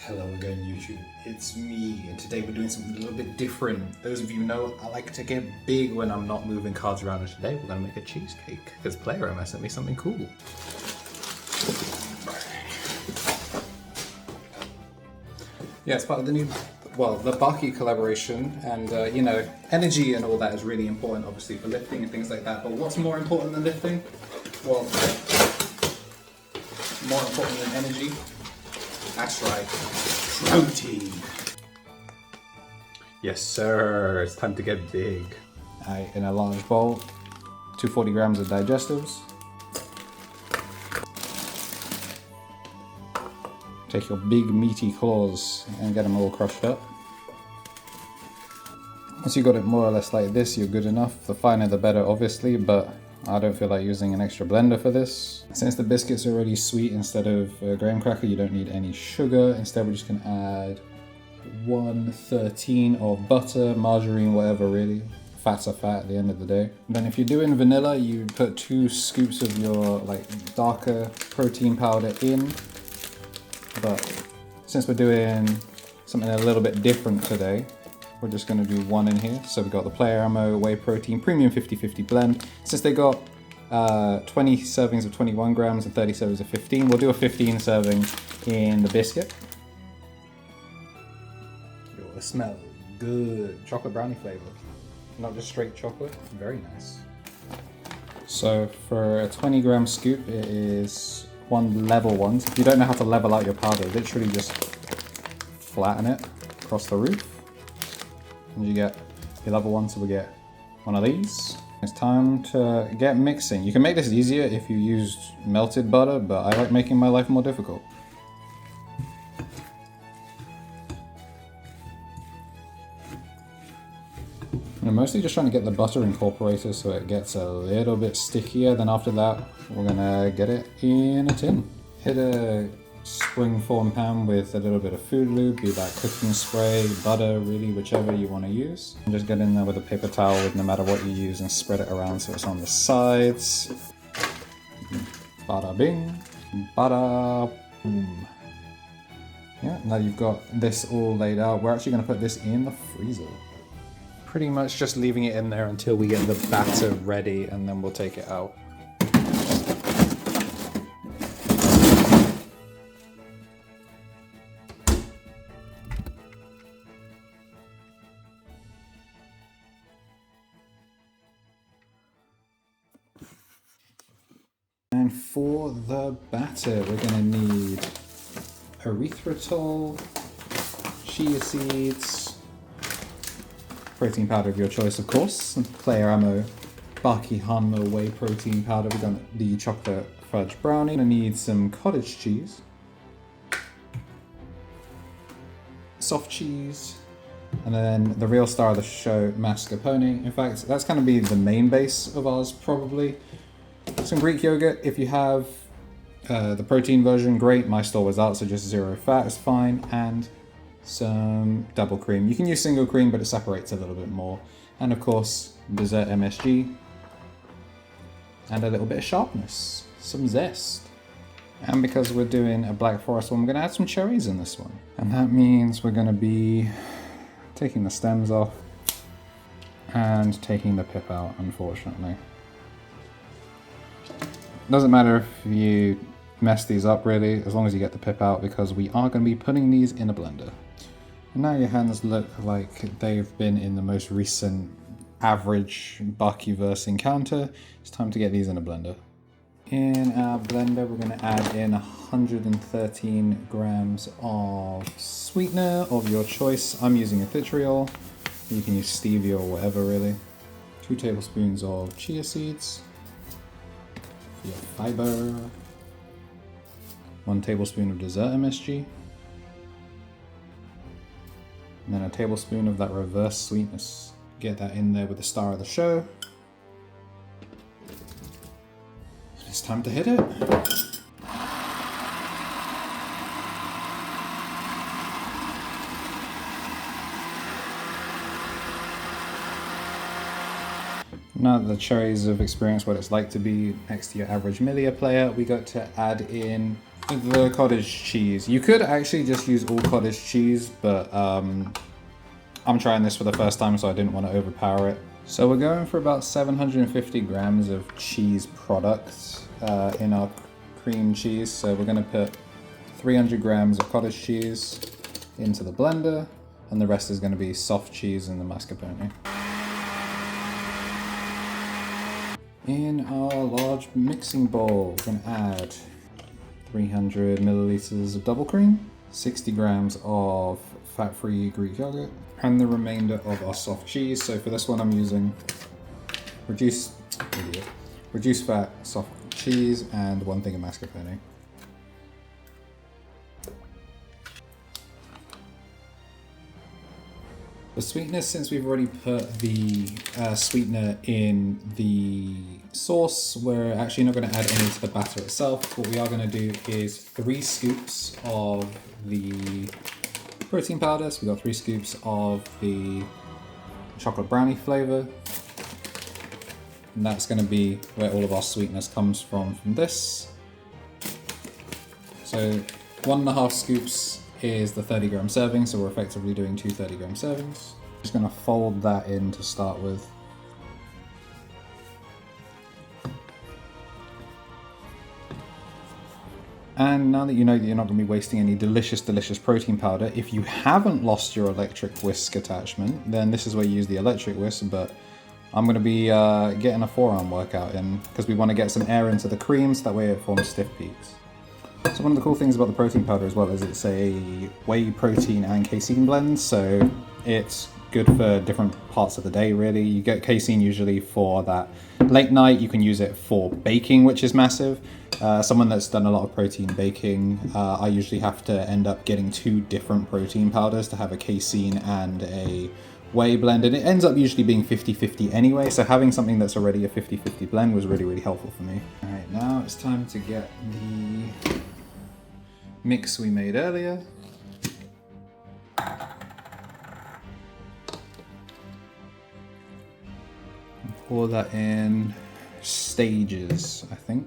Hello again YouTube, it's me, and today we're doing something a little bit different. Those of you know I like to get big when I'm not moving cards around, and today we're going to make a cheesecake because PlayerAmmo sent me something cool. Yeah, it's part of the new, the Baki collaboration, and you know, energy and all that is really important obviously for lifting and things like that, but what's more important than lifting? Well, more important than energy? That's right, protein. Yes sir, it's time to get big. Alright, in a large bowl, 240 grams of digestives. Take your big meaty claws and get them all crushed up. Once you got it more or less like this, you're good enough. The finer the better obviously, but I don't feel like using an extra blender for this. Since the biscuits are already sweet, instead of a graham cracker, you don't need any sugar. Instead, we're just gonna add 1/13 of butter, margarine, whatever really. Fat's are fat at the end of the day. Then if you're doing vanilla, you put 2 scoops of your darker protein powder in. But since we're doing something a little bit different today, we're just going to do 1 in here. So we've got the PlayerAmmo Whey Protein Premium 50/50 blend. Since they got 20 servings of 21 grams and 30 servings of 15, we'll do a 15 serving in the biscuit. Yo, it smells good. Chocolate brownie flavor. Not just straight chocolate. Very nice. So for a 20 gram scoop, it is 1 level one. So if you don't know how to level out your powder, literally just flatten it across the roof. And you get your level 1, so we get one of these. It's time to get mixing. You can make this easier if you used melted butter, but I like making my life more difficult. And I'm mostly just trying to get the butter incorporated so it gets a little bit stickier. Then after that, we're gonna get it in a tin. Hit a spring form pan with a little bit of food lube, be that cooking spray, butter, really whichever you want to use. And just get in there with a paper towel with no matter what you use and spread it around so it's on the sides. Bada bing, bada boom. Yeah, now you've got this all laid out. We're actually going to put this in the freezer. Pretty much just leaving it in there until we get the batter ready, and then we'll take it out. And for the batter, we're going to need erythritol, chia seeds, protein powder of your choice, of course, PlayerAmmo Baki Hanma Whey Protein Powder. We've done the chocolate fudge brownie. Going to need some cottage cheese, soft cheese, and then the real star of the show, mascarpone. In fact, that's going to be the main base of ours, probably. Some Greek yogurt, if you have the protein version, great. My store was out, so just 0 fat is fine. And some double cream. You can use single cream, but it separates a little bit more. And of course, dessert MSG. And a little bit of sharpness, some zest. And because we're doing a Black Forest one, we're going to add some cherries in this one. And that means we're going to be taking the stems off and taking the pip out, unfortunately. Doesn't matter if you mess these up really, as long as you get the pip out, because we are going to be putting these in a blender. And now your hands look like they've been in the most recent average Bakiverse encounter. It's time to get these in a blender. In our blender, we're going to add in 113 grams of sweetener of your choice. I'm using a erythritol. You can use stevia or whatever really. 2 tablespoons of chia seeds. Your fiber, 1 tablespoon of dessert MSG, and then a tablespoon of that reverse sweetness. Get that in there with the star of the show. It's time to hit it. Now that the cherries have experienced what it's like to be next to your average Millia player, we got to add in The cottage cheese. You could actually just use all cottage cheese, but I'm trying this for the first time, so I didn't want to overpower it. So we're going for about 750 grams of cheese products in our cream cheese. So we're going to put 300 grams of cottage cheese into the blender, and the rest is going to be soft cheese and the mascarpone. In our large mixing bowl, we're going to add 300 milliliters of double cream, 60 grams of fat-free Greek yogurt, and the remainder of our soft cheese. So for this one I'm using reduced fat soft cheese and 1 thing of mascarpone. The sweetness, since we've already put the sweetener in the sauce, we're actually not going to add any to the batter itself. What we are going to do is 3 scoops of the protein powder. So we've got 3 scoops of the chocolate brownie flavor. And that's going to be where all of our sweetness comes from this. So 1.5 scoops is the 30 gram serving, so we're effectively doing 2 30 gram servings. Just going to fold that in to start with. And now that you know that you're not going to be wasting any delicious protein powder, if you haven't lost your electric whisk attachment, then this is where you use the electric whisk, but I'm going to be getting a forearm workout in, because we want to get some air into the cream so that way it forms stiff peaks. So one of the cool things about the protein powder as well is it's a whey protein and casein blend, so it's good for different parts of the day really. You get casein usually for that late night, you can use it for baking, which is massive. Someone that's done a lot of protein baking, I usually have to end up getting 2 different protein powders to have a casein and a whey blend, and it ends up usually being 50-50 anyway, so having something that's already a 50-50 blend was really helpful for me. Alright, now it's time to get the mix we made earlier. Pour that in stages, I think.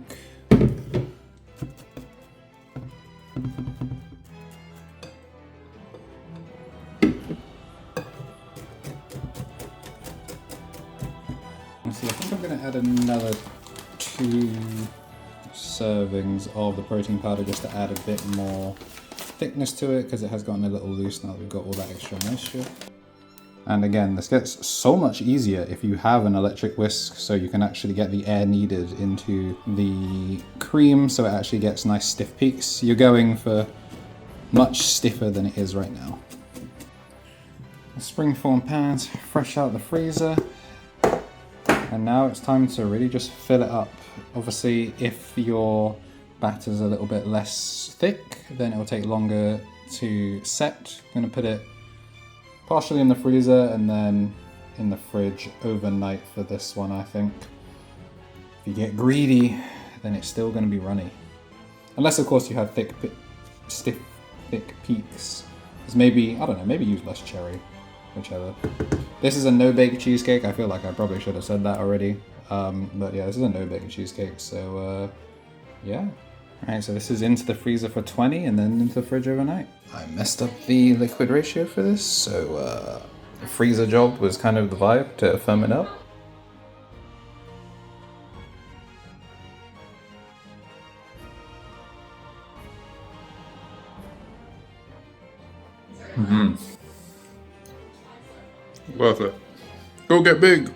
So I think I'm going to add another 2 servings of the protein powder just to add a bit more thickness to it, because it has gotten a little loose now that we've got all that extra moisture. And again, this gets so much easier if you have an electric whisk, so you can actually get the air needed into the cream so it actually gets nice stiff peaks. You're going for much stiffer than it is right now. Springform pans fresh out the freezer. And now it's time to really just fill it up. Obviously, if your batter's a little bit less thick, then it will take longer to set. I'm going to put it partially in the freezer and then in the fridge overnight for this one, I think. If you get greedy, then it's still going to be runny. Unless, of course, you have stiff peaks. Because maybe, I don't know, maybe use less cherry. Whichever. This is a no-bake cheesecake. I feel like I probably should have said that already. But yeah, this is a no-bake cheesecake, so yeah. Alright, so this is into the freezer for 20 and then into the fridge overnight. I messed up the liquid ratio for this, so the freezer job was kind of the vibe to firm it up. Worth it. Go get big.